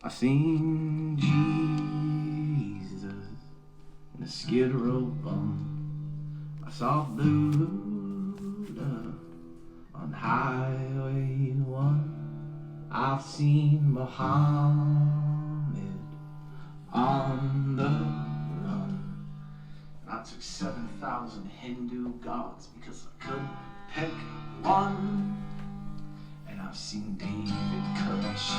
I seen Jesus in a skid row bum. I saw Buddha on Highway 1. I've seen Muhammad on the run. I took 7,000 Hindu gods because I couldn't pick one. And I've seen David Koresh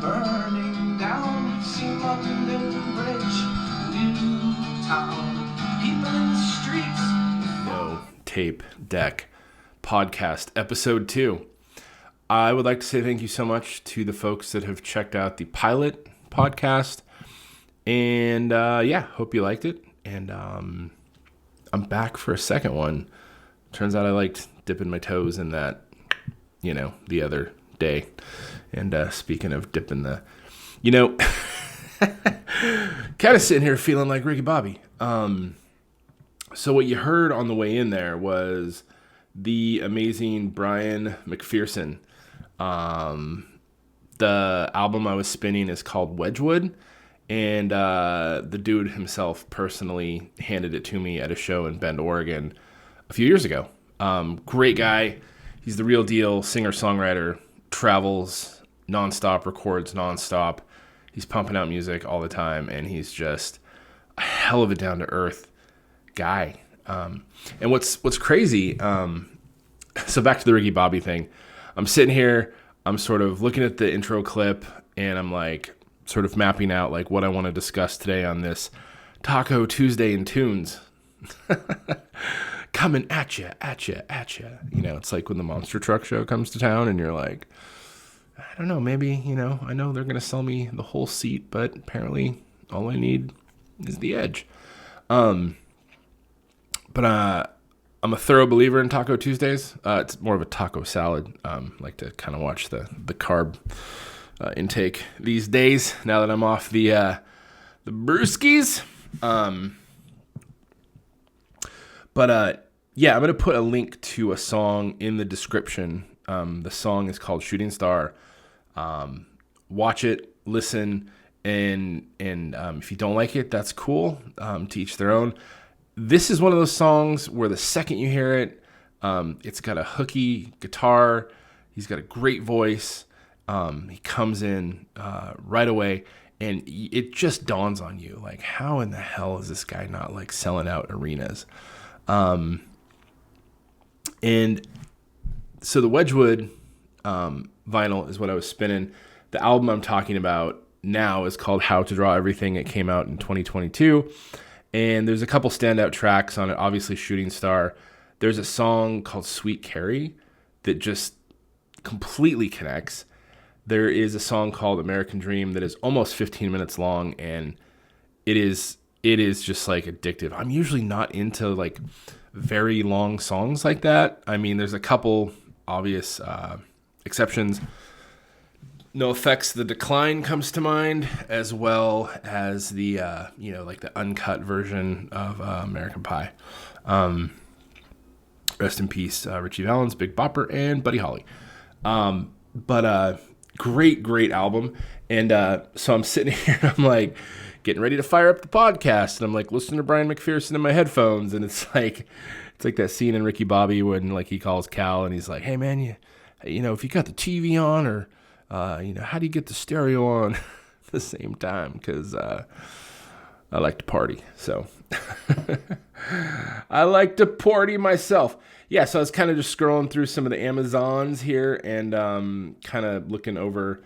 burning down. I've seen London Bridge, Newtown, people in the streets. Notapedeck podcast episode 2. I would like to say thank you so much to the folks that have checked out the pilot podcast. And hope you liked it. And I'm back for a second one. Turns out I liked dipping my toes in that, the other day. And speaking of dipping kind of sitting here feeling like Ricky Bobby. So what you heard on the way in there was the amazing Bryan McPherson. The album I was spinning is called Wedgwood. And the dude himself personally handed it to me at a show in Bend, Oregon a few years ago. Great guy. He's the real deal, singer-songwriter, travels nonstop, records nonstop. He's pumping out music all the time, and he's just a hell of a down-to-earth guy. And what's crazy, so back to the Ricky Bobby thing. I'm sitting here, I'm sort of looking at the intro clip, and I'm like sort of mapping out like what I want to discuss today on this Taco Tuesday in Tunes. Coming at you. It's like when the monster truck show comes to town and you're like, I don't know, maybe, I know they're going to sell me the whole seat, but apparently all I need is the edge. But I'm a thorough believer in Taco Tuesdays. It's more of a taco salad. Like to kind of watch the carb intake these days now that I'm off the brewskis. I'm going to put a link to a song in the description. The song is called Shooting Star. Watch it, listen, and if you don't like it, that's cool. To each their own. This is one of those songs where the second you hear it, it's got a hooky guitar. He's got a great voice. He comes in right away, and it just dawns on you, like, how in the hell is this guy not like selling out arenas? And so the Wedgwood vinyl is what I was spinning. The album I'm talking about now is called How to Draw Everything. It came out in 2022. And there's a couple standout tracks on it, obviously Shooting Star. There's a song called Sweet Carrie that just completely connects. There is a song called American Dream that is almost 15 minutes long, and it is just like addictive. I'm usually not into like very long songs like that. I mean, there's a couple obvious exceptions. No Effects, The Decline comes to mind, as well as the like the uncut version of American Pie. Rest in peace, Richie Valens, Big Bopper, and Buddy Holly. Great album. And so I'm sitting here and I'm like getting ready to fire up the podcast, and I'm like listening to Bryan McPherson in my headphones, and it's like that scene in Ricky Bobby when like he calls Cal and he's like, hey man, if you got the TV on, or how do you get the stereo on at the same time? Because I like to party, so I like to party myself. Yeah, so I was kind of just scrolling through some of the Amazons here and kind of looking over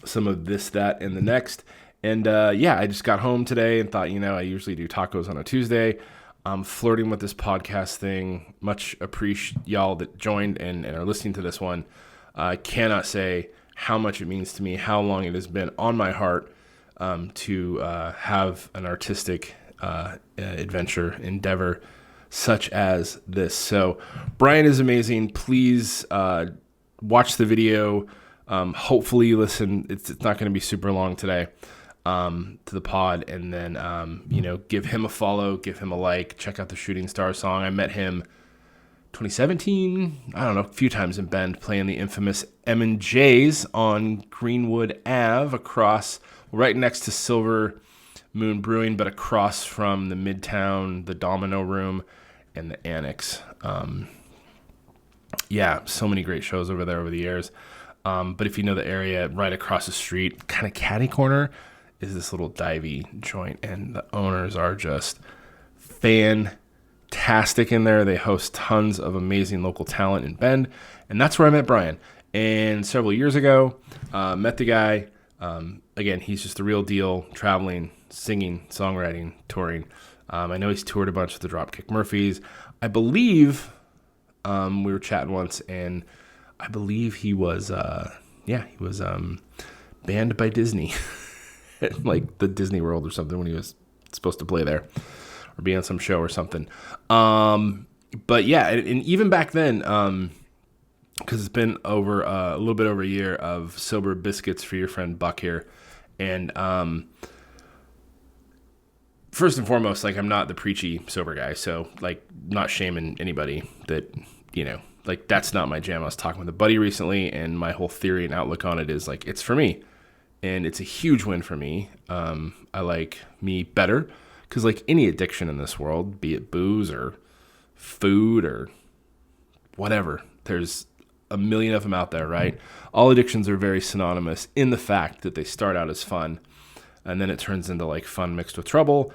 some of this, that, and the next. And I just got home today and thought, I usually do tacos on a Tuesday. I'm flirting with this podcast thing. Much appreciate y'all that joined and are listening to this one. I cannot say how much it means to me, how long it has been on my heart to have an artistic endeavor such as this. So Bryan is amazing. Please watch the video. Hopefully you listen. It's not going to be super long today to the pod. And then, give him a follow, give him a like, check out the Shooting Star song. I met him 2017, I don't know, a few times in Bend, playing the infamous M&J's on Greenwood Ave, right next to Silver Moon Brewing, but across from the Midtown, the Domino Room, and the Annex. Yeah, so many great shows over there over the years. But if you know the area, right across the street, kind of catty corner, is this little divey joint, and the owners are just fantastic in there. They host tons of amazing local talent in Bend, and that's where I met Bryan. And several years ago, met the guy. Again, he's just the real deal, traveling, singing, songwriting, touring. I know he's toured a bunch with the Dropkick Murphys. I believe we were chatting once, and I believe he was banned by Disney, at like the Disney World or something, when he was supposed to play there or be on some show or something. But yeah, and even back then, because it's been over a little bit over a year of sober biscuits for your friend Buck here, and first and foremost, like, I'm not the preachy sober guy, so like, not shaming anybody that, like, that's not my jam. I was talking with a buddy recently, and my whole theory and outlook on it is like, it's for me, and it's a huge win for me. I like me better, because like any addiction in this world, be it booze or food or whatever, there's a million of them out there, right? All addictions are very synonymous in the fact that they start out as fun, and then it turns into like fun mixed with trouble,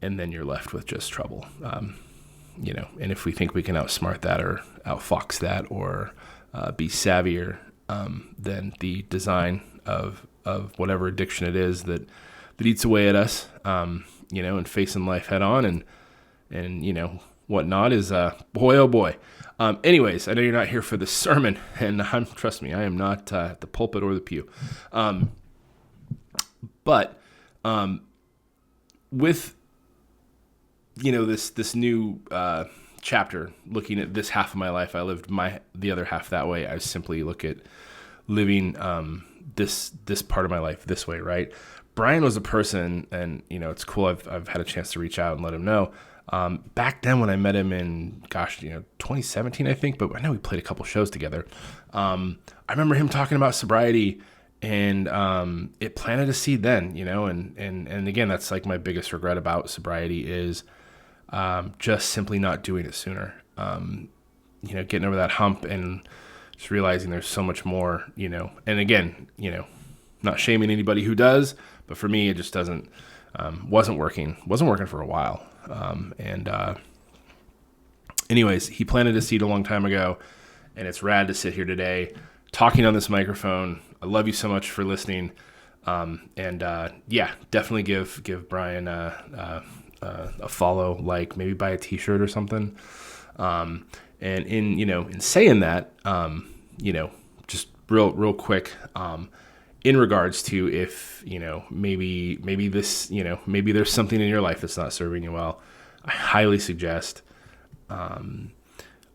and then you're left with just trouble. And if we think we can outsmart that or outfox that or be savvier than the design of whatever addiction it is that eats away at us, and facing life head on and whatnot is boy, oh boy. Anyways, I know you're not here for the sermon, and trust me, I am not at the pulpit or the pew. But with this new chapter, looking at this half of my life, I lived the other half that way. I simply look at living this part of my life this way, right? Bryan was a person, and it's cool. I've had a chance to reach out and let him know. Back then when I met him in 2017, I think, but I know we played a couple shows together. I remember him talking about sobriety, and it planted a seed then, and again, that's like my biggest regret about sobriety is just simply not doing it sooner. Getting over that hump and just realizing there's so much more, and again, not shaming anybody who does, but for me, it just wasn't working for a while. Anyways, he planted a seed a long time ago, and it's rad to sit here today talking on this microphone. I love you so much for listening. Definitely give Bryan a follow, like maybe buy a t-shirt or something. And in saying that, just real quick, in regards to if, maybe this, maybe there's something in your life that's not serving you well, I highly suggest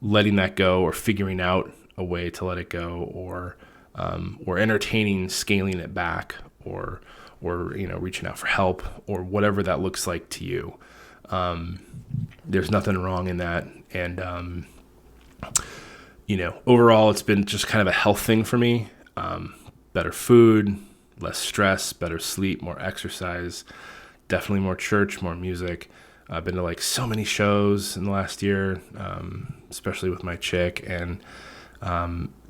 letting that go, or figuring out a way to let it go, or entertaining scaling it back, or reaching out for help, or whatever that looks like to you. There's nothing wrong in that. And, overall, it's been just kind of a health thing for me. Better food, less stress, better sleep, more exercise, definitely more church, more music. I've been to like so many shows in the last year, especially with my chick, and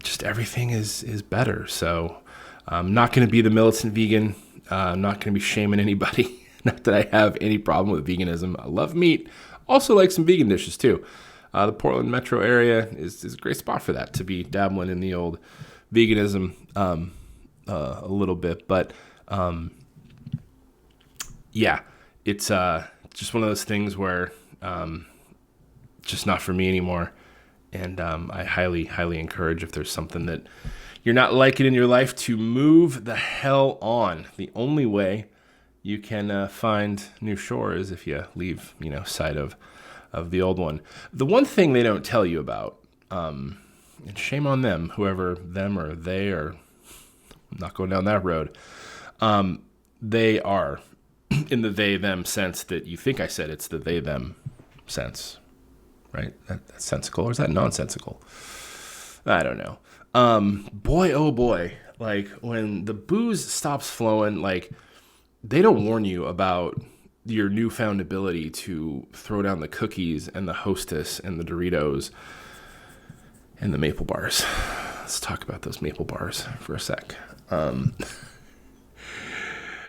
just everything is better. So I'm not going to be the militant vegan. I'm not going to be shaming anybody. Not that I have any problem with veganism. I love meat. Also like some vegan dishes too. The Portland metro area is a great spot for that, to be dabbling in the old veganism a little bit. But it's just one of those things where just not for me anymore. And I highly encourage, if there's something that you're not liking in your life, to move the hell on. The only way you can find new shore is if you leave, sight of the old one. The one thing they don't tell you about, and shame on them, whoever them or they are, I'm not going down that road. They are in the they them sense that you think I said. It's the they them sense, right? That's sensical, or is that nonsensical? I don't know. Boy, oh boy, like when the booze stops flowing, like they don't warn you about your newfound ability to throw down the cookies and the Hostess and the Doritos and the maple bars. Let's talk about those maple bars for a sec.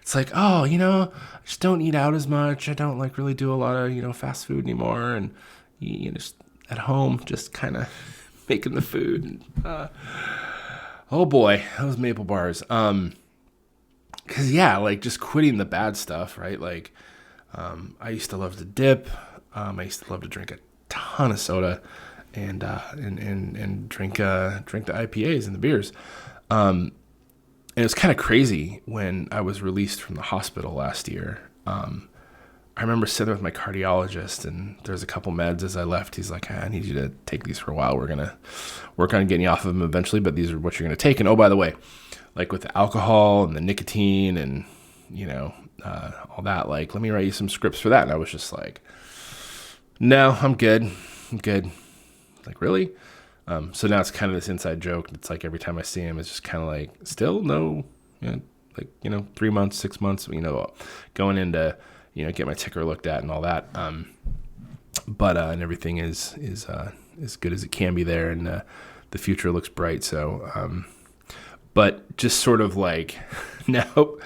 It's like, oh, I just don't eat out as much. I don't like really do a lot of, fast food anymore. And just at home, just kind of making the food. And, oh boy, those maple bars. Cause yeah, like just quitting the bad stuff, right? Like, I used to love to dip. I used to love to drink a ton of soda and drink the IPAs and the beers. And it was kind of crazy when I was released from the hospital last year. I remember sitting with my cardiologist, and there's a couple meds as I left. He's like, I need you to take these for a while. We're going to work on getting you off of them eventually, but these are what you're going to take. And oh, by the way, like with the alcohol and the nicotine and, all that, like, let me write you some scripts for that. And I was just like, no, I'm good. Like, really? So now it's kind of this inside joke. It's like every time I see him, it's just kind of like, still no, 3 months, 6 months, going into, get my ticker looked at and all that. But and everything is as good as it can be there, and the future looks bright. So, but just sort of like, no,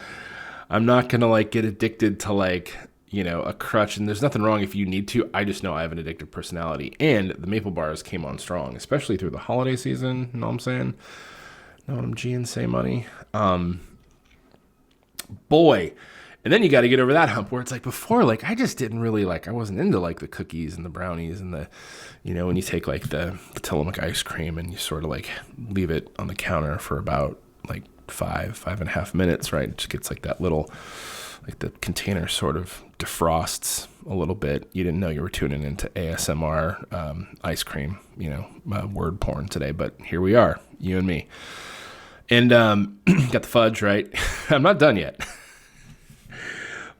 I'm not gonna like get addicted to like, a crutch, and there's nothing wrong if you need to. I just know I have an addictive personality, and the maple bars came on strong, especially through the holiday season. You know what I'm saying? Know what I'm G say money? Boy. And then you got to get over that hump where it's like before, like I just didn't really like, I wasn't into like the cookies and the brownies and the, when you take like the Tillamook ice cream and you sort of like leave it on the counter for about like 5.5 minutes, right? It just gets like that little, like the container sort of defrosts a little bit. You didn't know you were tuning into ASMR ice cream, word porn today, but here we are, you and me. And got the fudge, right? I'm not done yet.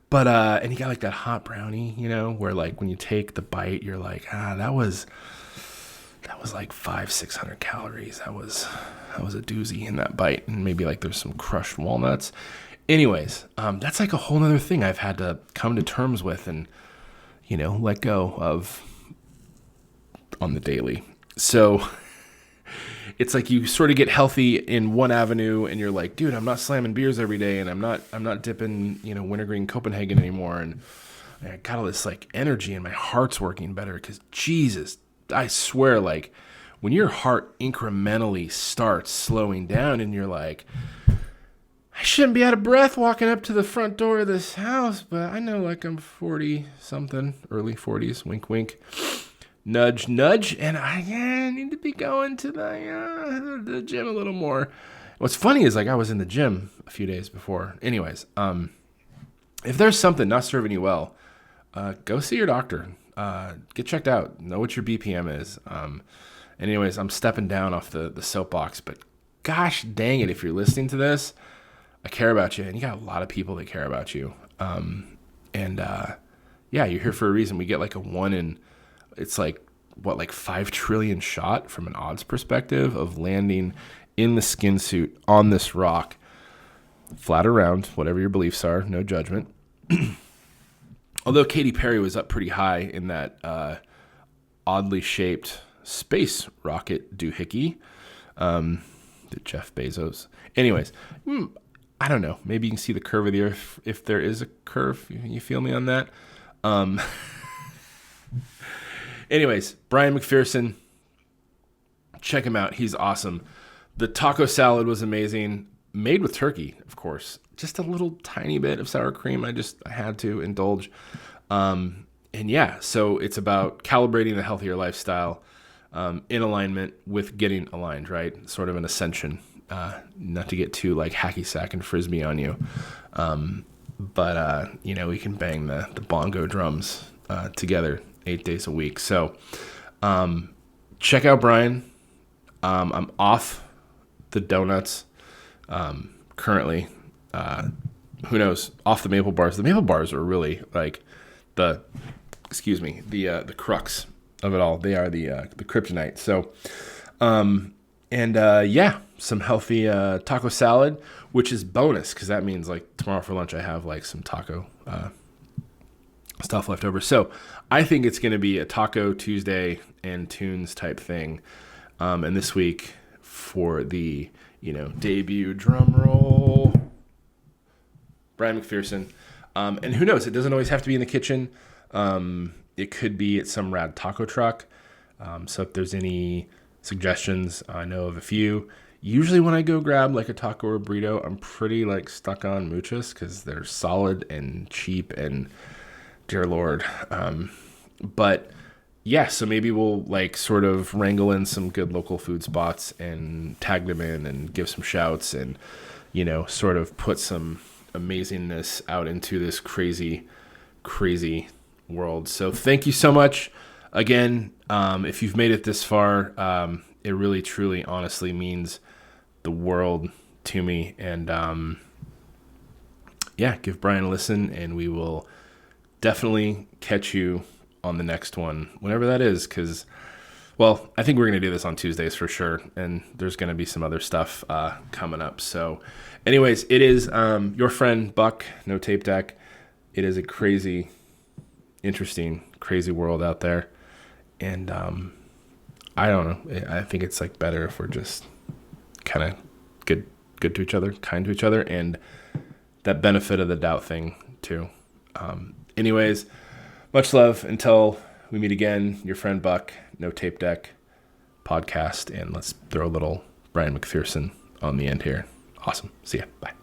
But, and you got like that hot brownie, where like when you take the bite, you're like, that was like 500-600 calories. That was a doozy in that bite. And maybe like there's some crushed walnuts. Anyways, that's like a whole nother thing I've had to come to terms with and, let go of on the daily. So it's like you sort of get healthy in one avenue and you're like, dude, I'm not slamming beers every day, and I'm not dipping, wintergreen Copenhagen anymore. And I got all this like energy and my heart's working better because Jesus, I swear, like when your heart incrementally starts slowing down and you're like, I shouldn't be out of breath walking up to the front door of this house, but I know like I'm 40 something, early 40s, wink, wink. Nudge, nudge, and I need to be going to the gym a little more. What's funny is like I was in the gym a few days before. Anyways, if there's something not serving you well, go see your doctor. Get checked out. Know what your BPM is. Anyways, I'm stepping down off the soapbox, but gosh dang it, if you're listening to this, I care about you, and you got a lot of people that care about you. Yeah, you're here for a reason. We get like a 1 in... It's like, 5 trillion shot from an odds perspective of landing in the skin suit on this rock, flat around, whatever your beliefs are, no judgment. Although Katy Perry was up pretty high in that oddly shaped space rocket doohickey that Jeff Bezos. Anyways, I don't know. Maybe you can see the curve of the earth if there is a curve. You feel me on that? Anyways, Bryan McPherson, check him out. He's awesome. The taco salad was amazing. Made with turkey, of course. Just a little tiny bit of sour cream. I had to indulge. And yeah, so it's about calibrating a healthier lifestyle in alignment with getting aligned, right? Sort of an ascension. Not to get too like hacky sack and frisbee on you. But we can bang the bongo drums together 8 days a week. So check out Bryan. I'm off the donuts currently. Who knows? Off the maple bars. The maple bars are really like the crux of it all. They are the kryptonite. So, some healthy taco salad, which is bonus because that means like tomorrow for lunch I have like some taco stuff left over. So I think it's going to be a Taco Tuesday and tunes type thing. And this week for the, debut drum roll, Bryan McPherson. And who knows? It doesn't always have to be in the kitchen. It could be at some rad taco truck. So if there's any suggestions, I know of a few. Usually when I go grab like a taco or a burrito, I'm pretty like stuck on muchas because they're solid and cheap and dear Lord. But yeah, so maybe we'll like sort of wrangle in some good local food spots and tag them in and give some shouts and, sort of put some amazingness out into this crazy, crazy world. So thank you so much again. If you've made it this far, it really, truly, honestly means the world to me. And give Bryan a listen, and we will definitely catch you on the next one, whenever that is, because, I think we're going to do this on Tuesdays for sure, and there's going to be some other stuff coming up. So anyways, it is your friend Buck, Notapedeck. It is a crazy, interesting, crazy world out there, and I don't know. I think it's like better if we're just kind of good to each other, kind to each other, and that benefit of the doubt thing too. Anyways, much love until we meet again. Your friend Buck, Notapedeck podcast, and let's throw a little Bryan McPherson on the end here. Awesome. See ya. Bye.